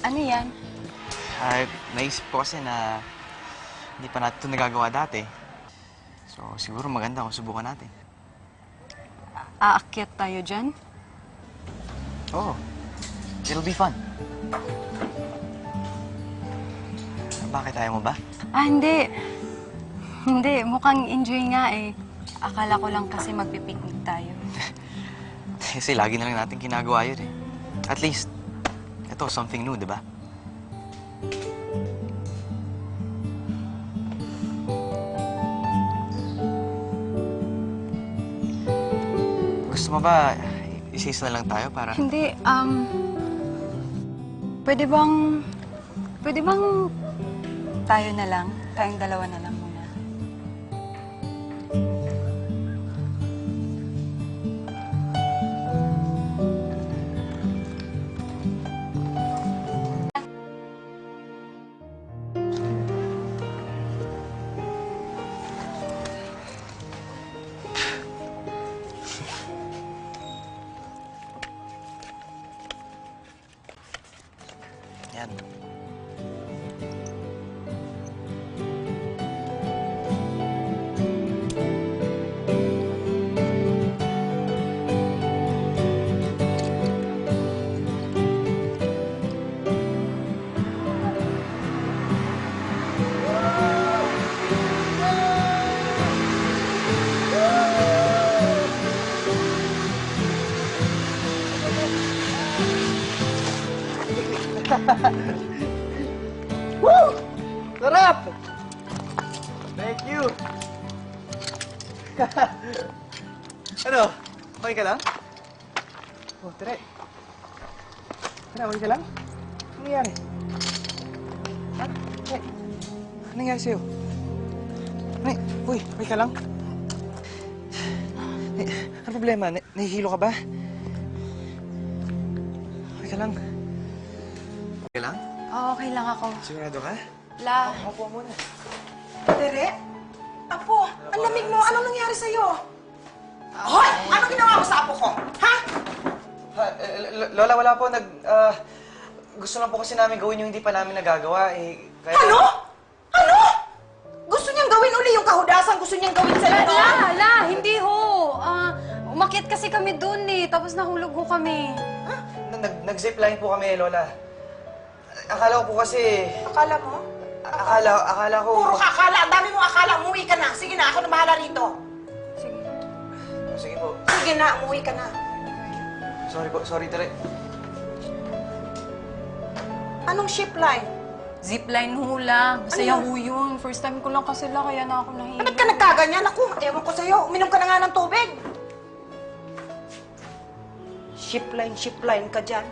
Ano yan? Naisip ko kasi na hindi pa natin ito nagagawa dati. So, siguro maganda kung subukan natin. Aakyat tayo dyan? Oo. It'll be fun. Bakit, ayaw mo ba? Hindi. Hindi, mukhang enjoy nga eh. Akala ko lang kasi magpipiknik tayo. Kasi lagi na lang natin ginagawa yun eh. At least, ito, something new, di ba? Gusto mo ba, isa-isa na lang tayo para... Hindi, pwede bang tayo na lang? Tayong dalawa na lang muna. Yan. Woo! Sarap! Thank you! Ano? Okay ka lang? Oh, Tere. Tere, okay ka lang? Ano nangyari? Ha? Tere, ano nangyari sa'yo? Ano? Uy, okay ka lang? Ano problema? Nahihilo ka ba? Okay ka lang? Okay lang? Oo, okay lang ako. Sigurado ka? La, Makuha muna. Tere? Apo, ang lamig mo. Anong nangyari sa'yo? Hoy! Anong ginawa mo sa apo ko? Ha? Lola, wala po. Gusto lang po kasi namin gawin yung hindi pa namin nagagawa. Kaya... Ano? Ano? Gusto niyang gawin uli yung kahudasan. Gusto niyang gawin sa'yo, no? hindi ho. Umakyat kasi kami dun eh, tapos nahulog ho kami. Nag-zipline po kami, Lola. Akala ko po kasi... Akala mo? Akala ko... Puro ka akala. Ang dami mo akala. Umuwi ka na. Sige na, ako na bahala rito. Sige. Sige po. Sige na, umuwi ka na. Sorry po. Sorry, Tere. Anong ship line? Zipline hula. Masaya Ano ho yun. First time ko lang kasi la, kaya na ako nahihilo. Ba't ka nagkaganyan? Ako, ewan ko sa'yo. Uminom ka na nga ng tubig. Ship line ka dyan.